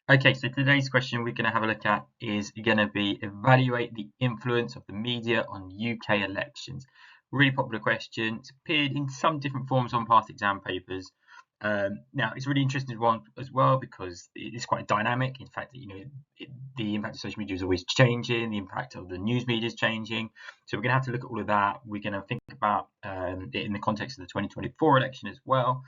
Okay, so today's question we're going to have a look at is going to be evaluate the influence of the media on UK elections. Really popular question. It's appeared in some different forms on past exam papers. Now, it's a really interesting one as well because it's quite dynamic. In fact, the impact of social media is always changing. The impact of the news media is changing. So we're going to have to look at all of that. We're going to think about it in the context of the 2024 election as well.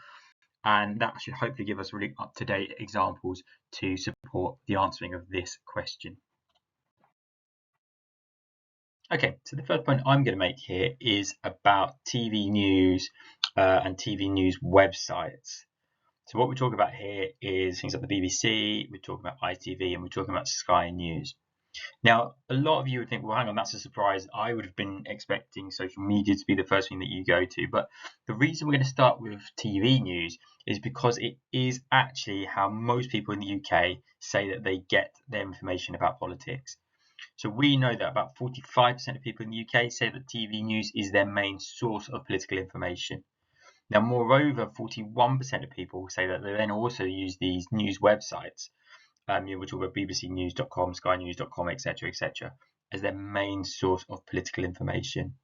And that should hopefully give us really up-to-date examples to support the answering of this question. Okay, so the first point I'm going to make here is about TV news and TV news websites. So what we're talking about here is things like the BBC, we're talking about ITV, and we're talking about Sky News. Now, a lot of you would think, well, hang on, that's a surprise. I would have been expecting social media to be the first thing that you go to. But the reason we're going to start with TV news is because it is actually how most people in the UK say that they get their information about politics. So we know that about 45% of people in the UK say that TV news is their main source of political information. Now, moreover, 41% of people say that they then also use these news websites. We're talking about bbcnews.com, skynews.com, etc., etc., as their main source of political information.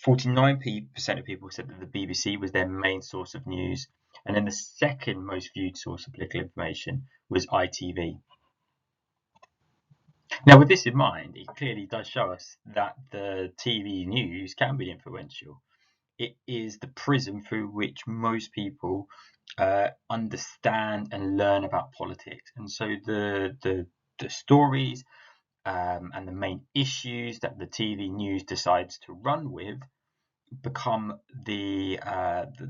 49% of people said that the BBC was their main source of news, and then the second most viewed source of political information was ITV. Now, with this in mind, it clearly does show us that the TV news can be influential. It is the prism through which most people understand and learn about politics, and so the stories and the main issues that the TV news decides to run with become the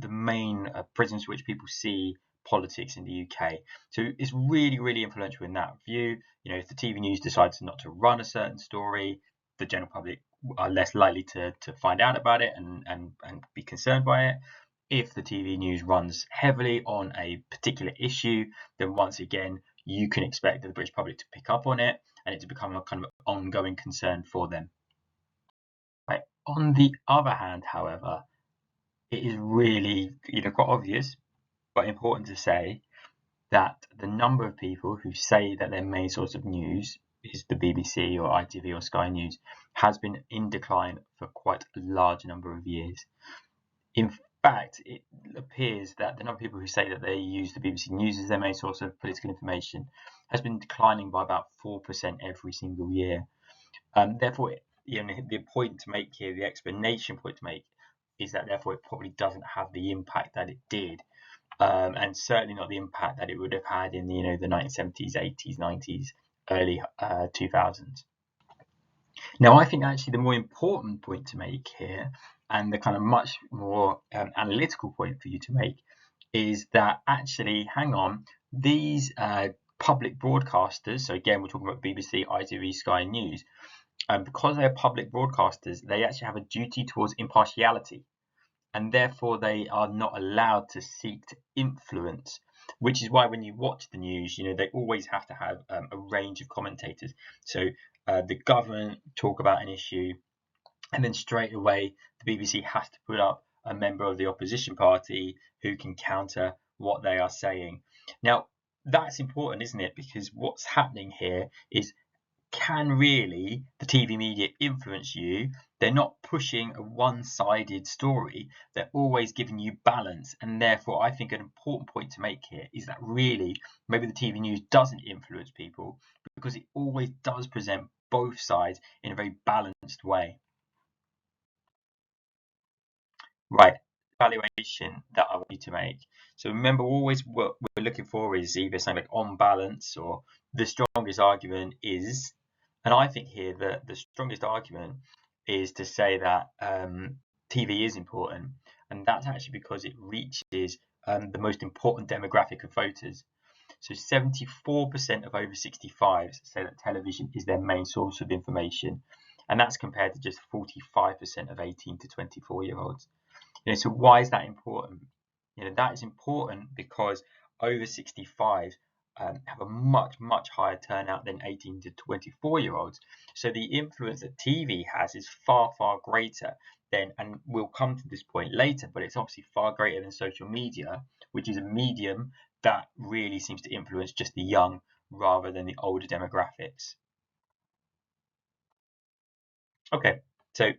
main prisms through which people see politics in the UK. So it's really, really influential in that view. If the TV news decides not to run a certain story, the general public are less likely to find out about it and be concerned by it. If the TV news runs heavily on a particular issue, then once again, you can expect the British public to pick up on it and it to become a kind of ongoing concern for them. Right. On the other hand, however, it is really quite obvious, but important to say that the number of people who say that their main source of news is the BBC or ITV or Sky News has been in decline for quite a large number of years. In fact, it appears that the number of people who say that they use the BBC News as their main source of political information has been declining by about 4% every single year. Therefore, the point to make here, the explanation point to make, is that therefore it probably doesn't have the impact that it did, and certainly not the impact that it would have had in the 1970s, 80s, 90s, early 2000s. Now, I think actually the more important point to make here, and the kind of much more analytical point for you to make, is that actually, hang on, these public broadcasters, so again, we're talking about BBC, ITV, Sky News, because they're public broadcasters, they actually have a duty towards impartiality, and therefore they are not allowed to seek to influence, which is why when you watch the news, they always have to have a range of commentators. So the government talk about an issue, and then straight away the BBC has to put up a member of the opposition party who can counter what they are saying. Now, that's important, isn't it? Because what's happening here is, can really the TV media influence you? They're not pushing a one-sided story. They're always giving you balance. And therefore, I think an important point to make here is that really maybe the TV news doesn't influence people because it always does present both sides in a very balanced way. Right, evaluation that I want you to make. So remember, always what we're looking for is either something like on balance or the strongest argument is, and I think here that the strongest argument is to say that TV is important, and that's actually because it reaches the most important demographic of voters. So 74% of over 65s say that television is their main source of information, and that's compared to just 45% of 18 to 24-year-olds. So why is that important? That is important because over 65 have a much, much higher turnout than 18 to 24-year-olds. So the influence that TV has is far, far greater than, and we'll come to this point later, but it's obviously far greater than social media, which is a medium that really seems to influence just the young rather than the older demographics. Okay, so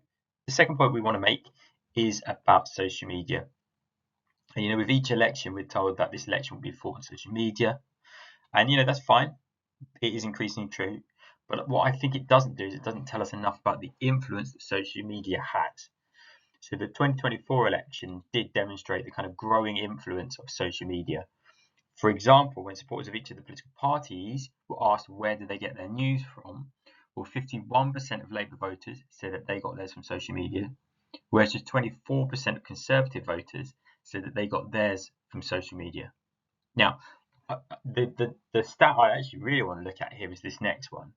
the second point we want to make is about social media. And, with each election, we're told that this election will be fought on social media. And, that's fine. It is increasingly true. But what I think it doesn't do is it doesn't tell us enough about the influence that social media has. So the 2024 election did demonstrate the kind of growing influence of social media. For example, when supporters of each of the political parties were asked where did they get their news from, well, 51% of Labour voters said that they got theirs from social media, whereas just 24% of Conservative voters said that they got theirs from social media. Now, the stat I actually really want to look at here is this next one,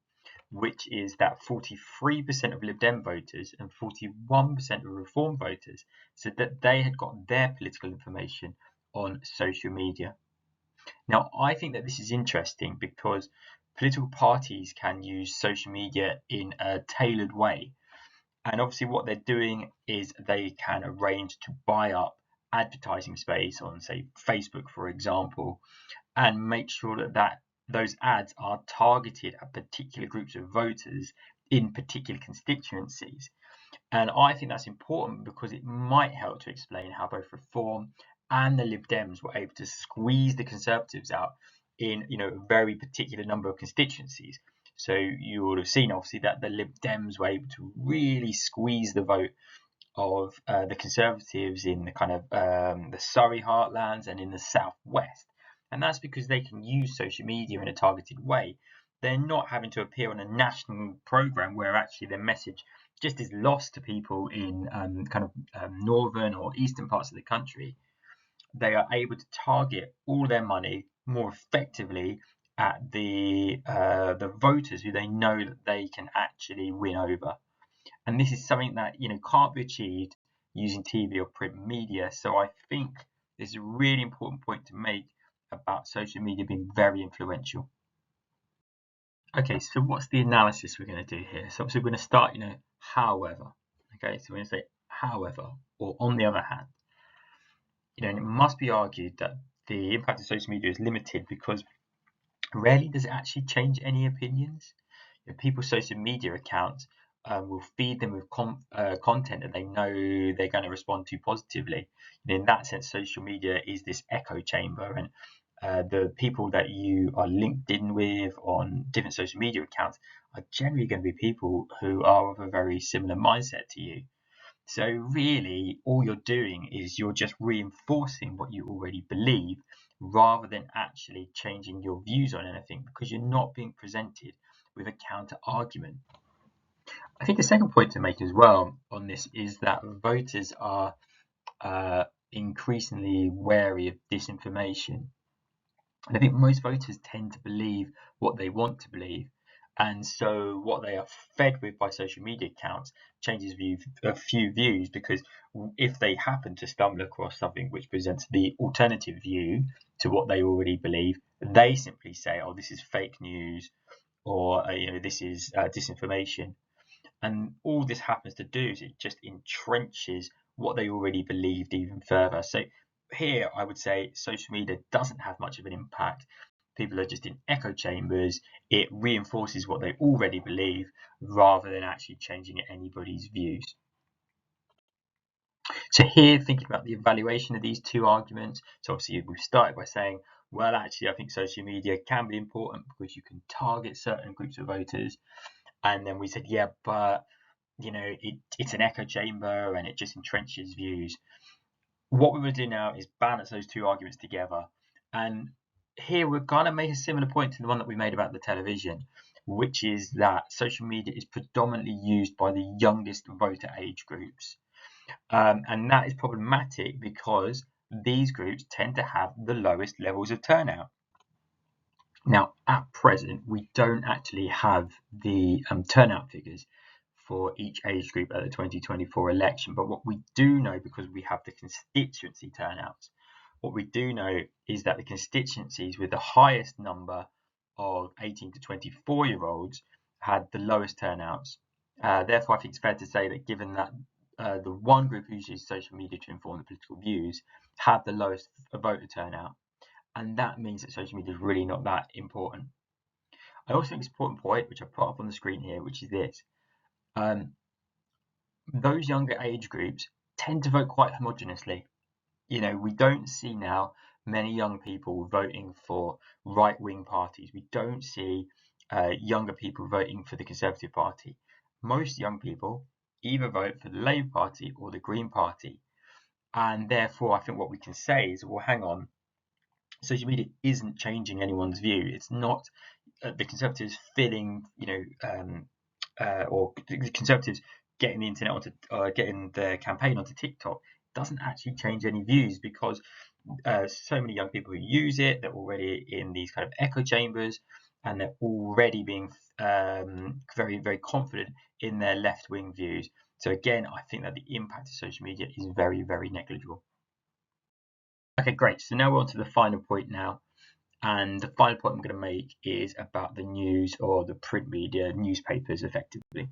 which is that 43% of Lib Dem voters and 41% of Reform voters said that they had got their political information on social media. Now, I think that this is interesting because political parties can use social media in a tailored way. And obviously what they're doing is they can arrange to buy up advertising space on, say, Facebook, for example, and make sure that those ads are targeted at particular groups of voters in particular constituencies. And I think that's important because it might help to explain how both Reform and the Lib Dems were able to squeeze the Conservatives out in a very particular number of constituencies. So you would have seen obviously that the Lib Dems were able to really squeeze the vote of the Conservatives in the kind of the Surrey heartlands and in the southwest. And that's because they can use social media in a targeted way. They're not having to appear on a national program where actually their message just is lost to people in northern or eastern parts of the country. They are able to target all their money more effectively at the voters who they know that they can actually win over. And this is something that can't be achieved using TV or print media. So I think this is a really important point to make about social media being very influential. Okay, so what's the analysis we're going to do here? So obviously we're going to start, however. Okay, so we're going to say however, or on the other hand. And it must be argued that the impact of social media is limited because rarely does it actually change any opinions. People's social media accounts will feed them with content that they know they're going to respond to positively. And in that sense, social media is this echo chamber, and the people that you are linked in with on different social media accounts are generally going to be people who are of a very similar mindset to you. So really, all you're doing is you're just reinforcing what you already believe rather than actually changing your views on anything because you're not being presented with a counter argument. I think the second point to make as well on this is that voters are increasingly wary of disinformation. And I think most voters tend to believe what they want to believe. And so what they are fed with by social media accounts changes a few views, because if they happen to stumble across something which presents the alternative view to what they already believe, they simply say, oh, this is fake news, or this is disinformation. And all this happens to do is it just entrenches what they already believed even further. So here I would say social media doesn't have much of an impact. People are just in echo chambers. It reinforces what they already believe rather than actually changing anybody's views. So here, thinking about the evaluation of these two arguments, so obviously we've started by saying, well, actually, I think social media can be important because you can target certain groups of voters. And then we said, yeah, but it's an echo chamber and it just entrenches views. What we will do now is balance those two arguments together. And here we're going to make a similar point to the one that we made about the television, which is that social media is predominantly used by the youngest voter age groups. And that is problematic because these groups tend to have the lowest levels of turnout. Now, at present, we don't actually have the turnout figures for each age group at the 2024 election. But what we do know, because we have the constituency turnouts, what we do know is that the constituencies with the highest number of 18 to 24-year-olds had the lowest turnouts. Therefore, I think it's fair to say that given that the one group who uses social media to inform the political views had the lowest voter turnout, and that means that social media is really not that important. I also think it's an important point, which I put up on the screen here, which is this. Those younger age groups tend to vote quite homogenously. We don't see now many young people voting for right-wing parties. We don't see younger people voting for the Conservative Party. Most young people either vote for the Labour Party or the Green Party. And therefore, I think what we can say is, well, hang on, social media isn't changing anyone's view. It's not the Conservatives filling, or the Conservatives getting the internet onto, getting their campaign onto TikTok doesn't actually change any views, because so many young people who use it, they're already in these kind of echo chambers, and they're already being very, very confident in their left-wing views. So again, I think that the impact of social media is very, very negligible. Okay, great. So now we're on to the final point now. And the final point I'm going to make is about the news, or the print media, newspapers, effectively.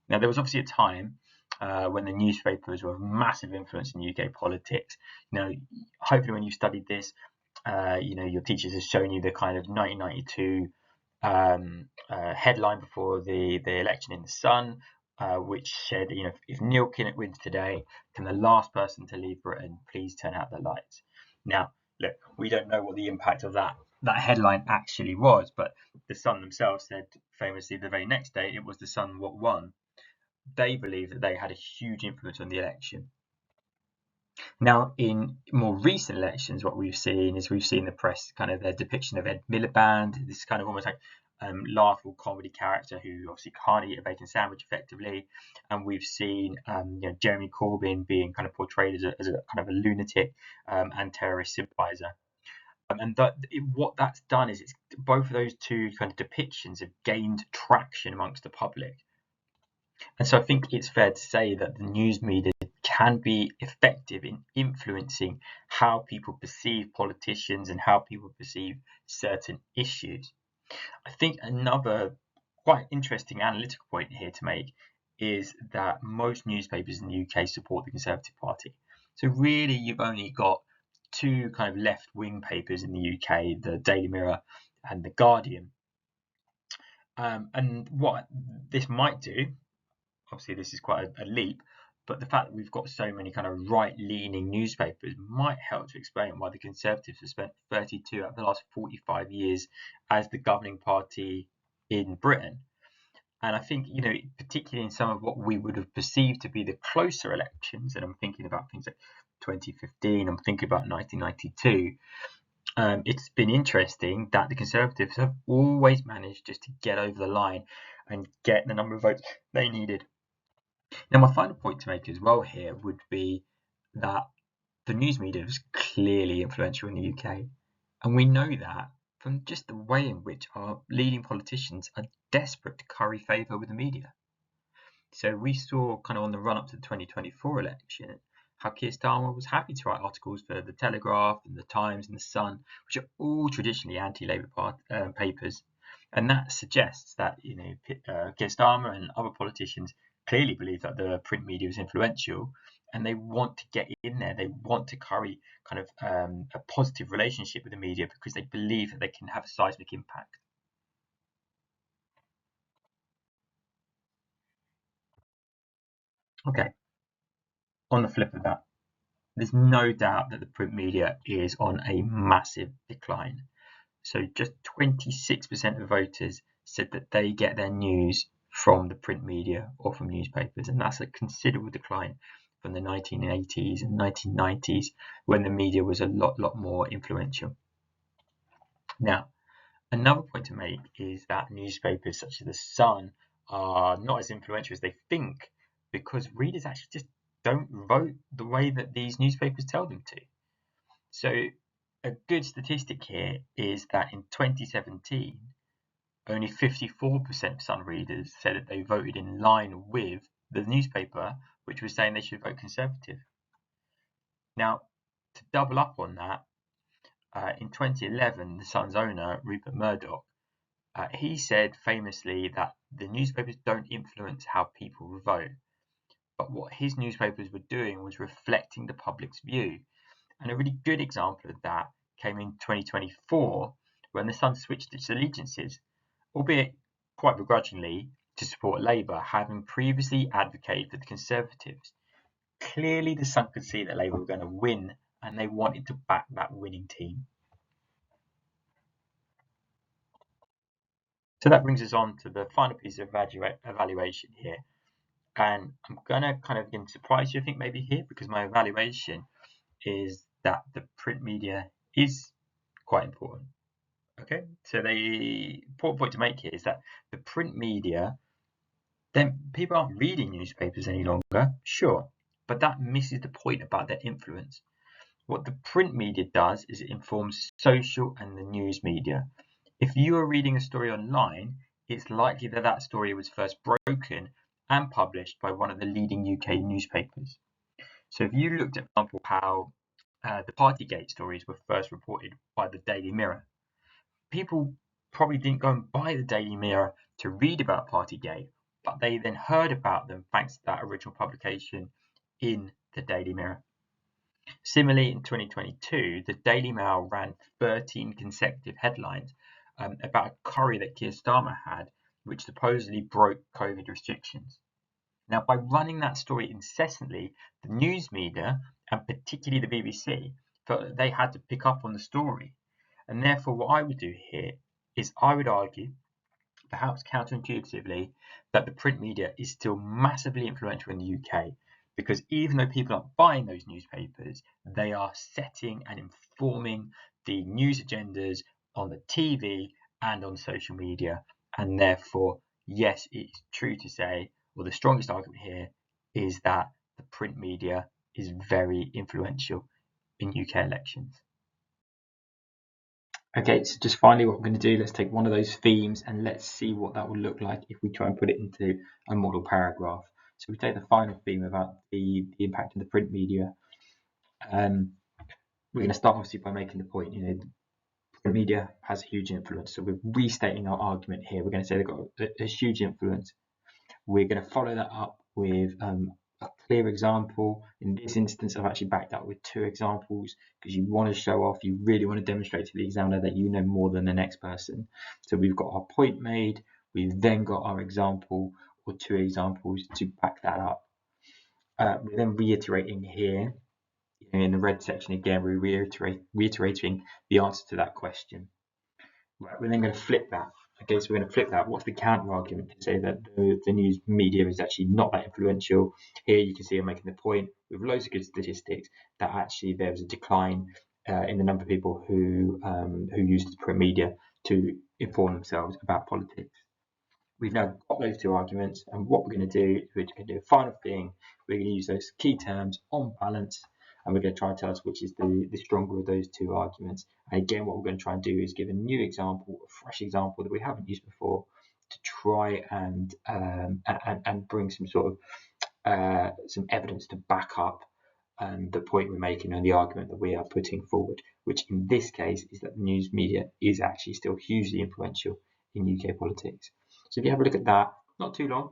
Now, there was obviously a time when the newspapers were of massive influence in UK politics. Hopefully when you studied this, your teachers have shown you the kind of 1992 headline before the election in The Sun, which said, if Neil Kinnock wins today, can the last person to leave Britain please turn out the lights? Now, look, we don't know what the impact of that headline actually was, but The Sun themselves said famously the very next day it was The Sun what won. They believe that they had a huge influence on the election. Now, in more recent elections, what we've seen the press kind of their depiction of Ed Miliband, this kind of almost like laughable comedy character who obviously can't eat a bacon sandwich effectively, and we've seen Jeremy Corbyn being kind of portrayed as a kind of a lunatic and terrorist sympathizer. And what that's done is both of those two kind of depictions have gained traction amongst the public. And so I think it's fair to say that the news media can be effective in influencing how people perceive politicians and how people perceive certain issues. I think another quite interesting analytical point here to make is that most newspapers in the UK support the Conservative Party. So really, you've only got two kind of left-wing papers in the UK, the Daily Mirror and the Guardian. And what this might do, obviously this is quite a leap, but the fact that we've got so many kind of right-leaning newspapers might help to explain why the Conservatives have spent 32 out of the last 45 years as the governing party in Britain. And I think, particularly in some of what we would have perceived to be the closer elections, and I'm thinking about things like 2015, I'm thinking about 1992, it's been interesting that the Conservatives have always managed just to get over the line and get the number of votes they needed. Now, my final point to make as well here would be that the news media is clearly influential in the UK. And we know that from just the way in which our leading politicians are desperate to curry favour with the media. So we saw kind of on the run up to the 2024 election how Keir Starmer was happy to write articles for The Telegraph and The Times and The Sun, which are all traditionally anti-Labour papers. And that suggests that Keir Starmer and other politicians clearly believe that the print media is influential, and they want to get in there. They want to curry kind of a positive relationship with the media because they believe that they can have a seismic impact. Okay. On the flip of that, there's no doubt that the print media is on a massive decline. So just 26% of voters said that they get their news from the print media or from newspapers, and that's a considerable decline from the 1980s and 1990s when the media was a lot more influential. Now, another point to make is that newspapers such as The Sun are not as influential as they think, because readers actually just don't vote the way that these newspapers tell them to. So a good statistic here is that in 2017, only 54% of Sun readers said that they voted in line with the newspaper, which was saying they should vote Conservative. Now, to double up on that, in 2011, the Sun's owner, Rupert Murdoch, he said famously that the newspapers don't influence how people vote, but what his newspapers were doing was reflecting the public's view. And a really good example of that came in 2024 when the Sun switched its allegiances, albeit quite begrudgingly, to support Labour, having previously advocated for the Conservatives. Clearly, the Sun could see that Labour were going to win, and they wanted to back that winning team. So that brings us on to the final piece of evaluation here. And I'm going to kind of surprise you, I think, maybe here, because my evaluation is that the print media is quite important. Okay, so the important point to make here is that the print media, then people aren't reading newspapers any longer, sure, but that misses the point about their influence. What the print media does is it informs social and the news media. If you are reading a story online, it's likely that that story was first broken and published by one of the leading UK newspapers. So if you looked at, for example, how the Partygate stories were first reported by the Daily Mirror, people probably didn't go and buy the Daily Mirror to read about Partygate, but they then heard about them thanks to that original publication in the Daily Mirror. Similarly, in 2022, the Daily Mail ran 13 consecutive headlines about a curry that Keir Starmer had, which supposedly broke COVID restrictions. Now, by running that story incessantly, the news media, and particularly the BBC, felt that they had to pick up on the story. And therefore, what I would do here is I would argue, perhaps counterintuitively, that the print media is still massively influential in the UK, because even though people aren't buying those newspapers, they are setting and informing the news agendas on the TV and on social media. And therefore, yes, it's true to say, well, the strongest argument here is that the print media is very influential in UK elections. Okay, so just finally what we're going to do, let's take one of those themes and let's see what that would look like if we try and put it into a model paragraph. So we take the final theme about the impact of the print media. We're going to start obviously by making the point, print media has a huge influence. So we're restating our argument here. We're going to say they've got a huge influence. We're going to follow that up with a clear example. In this instance, I've actually backed up with 2 examples because you want to show off, you really want to demonstrate to the examiner that you know more than the next person. So we've got our point made, we've then got our example or 2 examples to back that up. We're then reiterating here, in the red section again, we're reiterating the answer to that question. Right, we're then going to flip that. Okay, so we're going to flip that. What's the counter argument to say that the news media is actually not that influential? Here you can see I'm making the point with loads of good statistics that actually there was a decline in the number of people who use the print media to inform themselves about politics. We've now got those 2 arguments, and what we're going to do is we're going to do a final thing. We're going to use those key terms on balance, and we're going to try and tell us which is the stronger of those 2 arguments. And again, what we're going to try and do is give a new example, a fresh example that we haven't used before, to try and bring some sort of some evidence to back up the point we're making and the argument that we are putting forward, which in this case is that the news media is actually still hugely influential in UK politics. So if you have a look at that, not too long,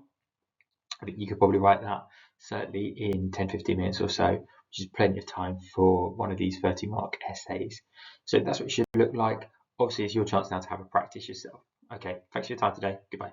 I think you could probably write that certainly in 10-15 minutes or so, which is plenty of time for one of these 30-mark essays. So that's what it should look like. Obviously, it's your chance now to have a practice yourself. Okay, thanks for your time today. Goodbye.